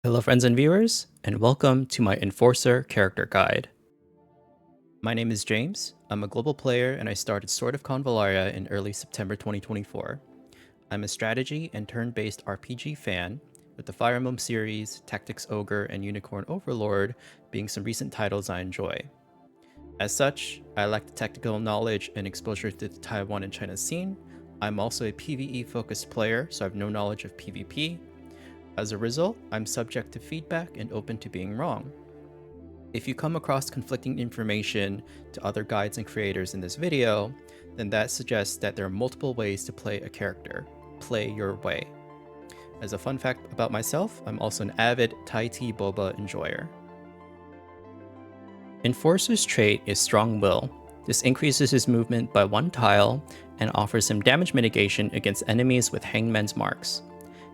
Hello friends and viewers, and welcome to my Enforcer character guide. My name is James, I'm a global player and I started Sword of Convallaria in early September 2024. I'm a strategy and turn-based RPG fan, with the Fire Emblem series, Tactics Ogre, and Unicorn Overlord being some recent titles I enjoy. As such, I lack the technical knowledge and exposure to the Taiwan and China scene. I'm also a PvE-focused player, so I have no knowledge of PvP. As a result, I'm subject to feedback and open to being wrong. If you come across conflicting information to other guides and creators in this video, then that suggests that there are multiple ways to play a character. Play your way. As a fun fact about myself, I'm also an avid Thai tea boba enjoyer. Enforcer's trait is Strong Will. This increases his movement by 1 tile and offers him damage mitigation against enemies with Hangman's marks.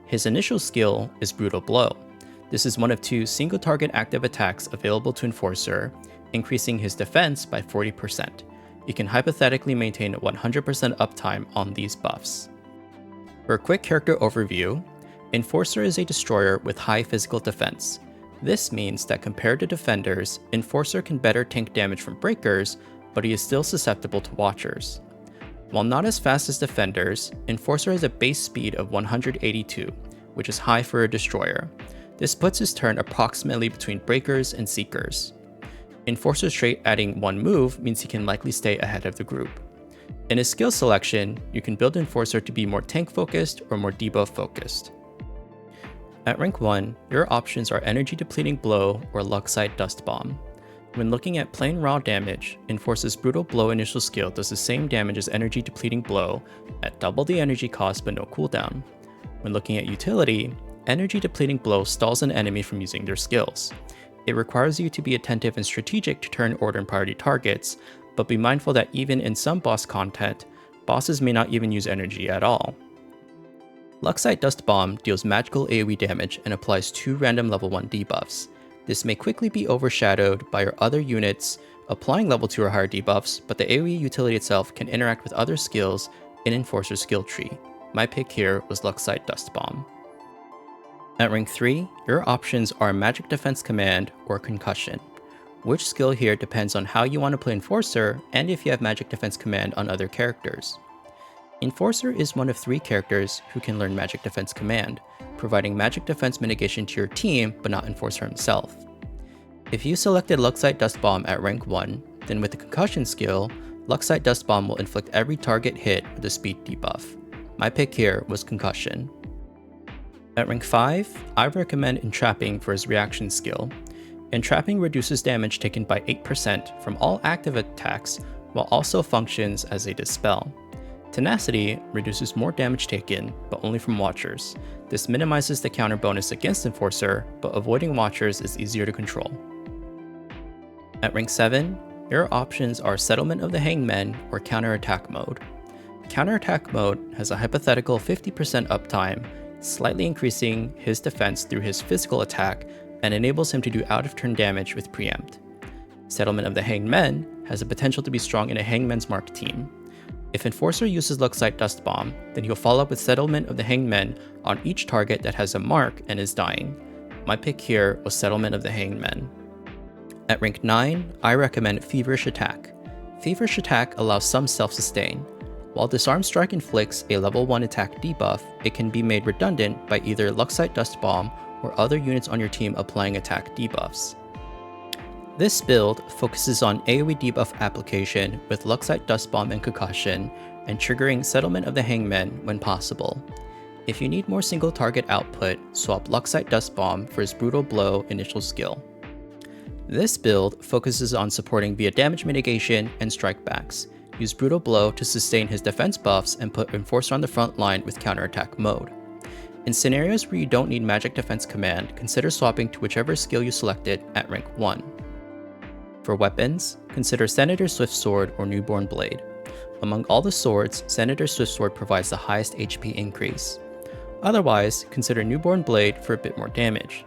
His initial skill is Brutal Blow. This is one of 2 single-target active attacks available to Enforcer, increasing his defense by 40%. You can hypothetically maintain 100% uptime on these buffs. For a quick character overview, Enforcer is a destroyer with high physical defense. This means that compared to defenders, Enforcer can better tank damage from breakers, but he is still susceptible to watchers. While not as fast as defenders, Enforcer has a base speed of 182, which is high for a destroyer. This puts his turn approximately between breakers and seekers. Enforcer's trait adding 1 move means he can likely stay ahead of the group. In his skill selection, you can build Enforcer to be more tank focused or more debuff focused. At rank 1, your options are Energy Depleting Blow or Luxite Dust Bomb. When looking at plain raw damage, Enforcer's Brutal Blow initial skill does the same damage as Energy Depleting Blow at double the energy cost but no cooldown. When looking at utility, Energy Depleting Blow stalls an enemy from using their skills. It requires you to be attentive and strategic to turn order and priority targets, but be mindful that even in some boss content, bosses may not even use energy at all. Luxite Dust Bomb deals magical AoE damage and applies 2 random level 1 debuffs. This may quickly be overshadowed by your other units applying level 2 or higher debuffs, but the AoE utility itself can interact with other skills in Enforcer's skill tree. My pick here was Luxite Dust Bomb. At rank 3, your options are Magic Defense Command or Concussion. Which skill here depends on how you want to play Enforcer and if you have Magic Defense Command on other characters. Enforcer is one of 3 characters who can learn Magic Defense Command, providing magic defense mitigation to your team but not Enforcer himself. If you selected Luxite Dust Bomb at rank 1, then with the Concussion skill, Luxite Dust Bomb will inflict every target hit with a speed debuff. My pick here was Concussion. At rank 5, I recommend Entrapping for his reaction skill. Entrapping reduces damage taken by 8% from all active attacks while also functions as a dispel. Tenacity reduces more damage taken, but only from watchers. This minimizes the counter bonus against Enforcer, but avoiding watchers is easier to control. At rank 7, your options are Settlement of the Hangmen or Counterattack Mode. Counterattack Mode has a hypothetical 50% uptime, slightly increasing his defense through his physical attack and enables him to do out-of-turn damage with Preempt. Settlement of the Hangmen has the potential to be strong in a Hangman's Mark team. If Enforcer uses Luxite Dust Bomb, then he'll follow up with Settlement of the Hangmen on each target that has a mark and is dying. My pick here was Settlement of the Hangmen. At rank 9, I recommend Feverish Attack. Feverish Attack allows some self-sustain. While Disarm Strike inflicts a level 1 attack debuff, it can be made redundant by either Luxite Dust Bomb or other units on your team applying attack debuffs. This build focuses on AoE debuff application with Luxite Dust Bomb and Concussion, and triggering Settlement of the Hangmen when possible. If you need more single target output, swap Luxite Dust Bomb for his Brutal Blow initial skill. This build focuses on supporting via damage mitigation and strikebacks. Use Brutal Blow to sustain his defense buffs and put Enforcer on the front line with counterattack mode. In scenarios where you don't need Magic Defense Command, consider swapping to whichever skill you selected at rank 1. For weapons, consider Senator Swift Sword or Newborn Blade. Among all the swords, Senator Swift Sword provides the highest HP increase. Otherwise, consider Newborn Blade for a bit more damage.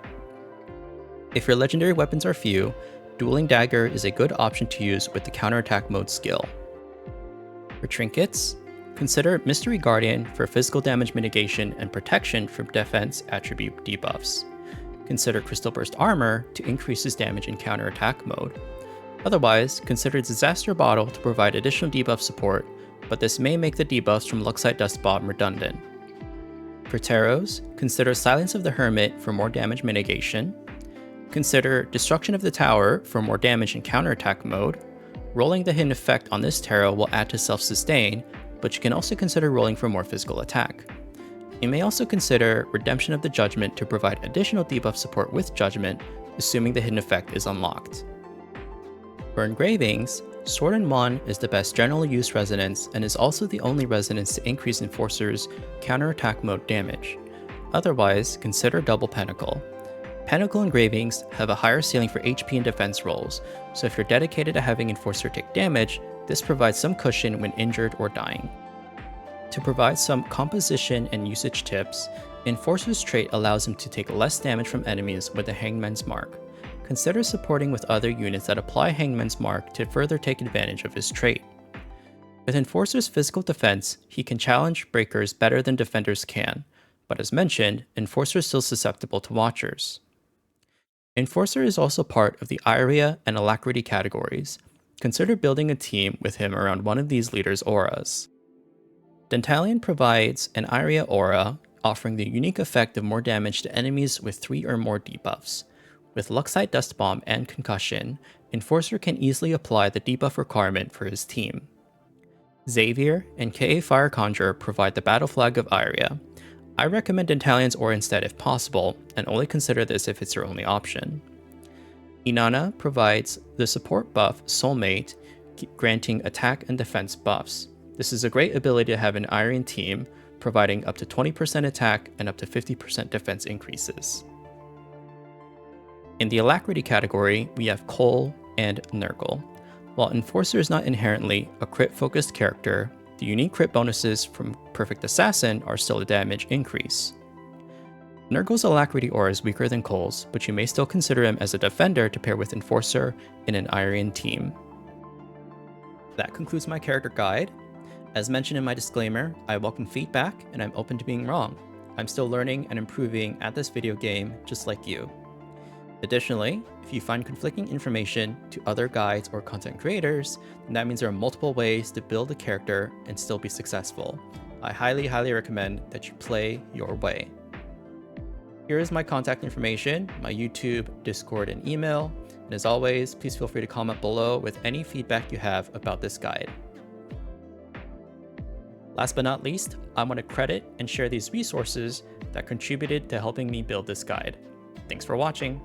If your legendary weapons are few, Dueling Dagger is a good option to use with the counterattack mode skill. For trinkets, consider Mystery Guardian for physical damage mitigation and protection from defense attribute debuffs. consider Crystal Burst Armor to increase his damage in counterattack mode. Otherwise, consider Disaster Bottle to provide additional debuff support, but this may make the debuffs from Luxite Dust Bomb redundant. For Taros, consider Silence of the Hermit for more damage mitigation. Consider Destruction of the Tower for more damage in counterattack mode. Rolling the hidden effect on this tarot will add to self-sustain, but you can also consider rolling for more physical attack. You may also consider Redemption of the Judgment to provide additional debuff support with Judgment, assuming the hidden effect is unlocked. For Engravings, Sword and Wand is the best general use resonance and is also the only resonance to increase Enforcer's counterattack mode damage. Otherwise, consider Double Pentacle. Pentacle Engravings have a higher ceiling for HP and defense rolls, so if you're dedicated to having Enforcer take damage, this provides some cushion when injured or dying. To provide some composition and usage tips, Enforcer's trait allows him to take less damage from enemies with the Hangman's Mark. Consider supporting with other units that apply Hangman's Mark to further take advantage of his trait. With Enforcer's physical defense, he can challenge breakers better than defenders can, but as mentioned, Enforcer is still susceptible to Watchers. Enforcer is also part of the Iria and Alacrity categories. Consider building a team with him around one of these leaders' auras. Dentalion provides an Iria aura, offering the unique effect of more damage to enemies with 3 or more debuffs. With Luxite Dust Bomb and Concussion, Enforcer can easily apply the debuff requirement for his team. Xavier and Ka Fire Conjurer provide the battle flag of Iria. I recommend Dentalion's aura instead if possible, and only consider this if it's your only option. Inanna provides the support buff Soulmate, granting attack and defense buffs. This is a great ability to have an Irian team, providing up to 20% attack and up to 50% defense increases. In the Alacrity category, we have Cole and Nurgle. While Enforcer is not inherently a crit-focused character, the unique crit bonuses from Perfect Assassin are still a damage increase. Nurgle's Alacrity aura is weaker than Cole's, but you may still consider him as a defender to pair with Enforcer in an Irian team. That concludes my character guide. As mentioned in my disclaimer, I welcome feedback and I'm open to being wrong. I'm still learning and improving at this video game just like you. Additionally, if you find conflicting information to other guides or content creators, then that means there are multiple ways to build a character and still be successful. I highly recommend that you play your way. Here is my contact information, my YouTube, Discord, and email. And as always, please feel free to comment below with any feedback you have about this guide. Last but not least, I want to credit and share these resources that contributed to helping me build this guide. Thanks for watching.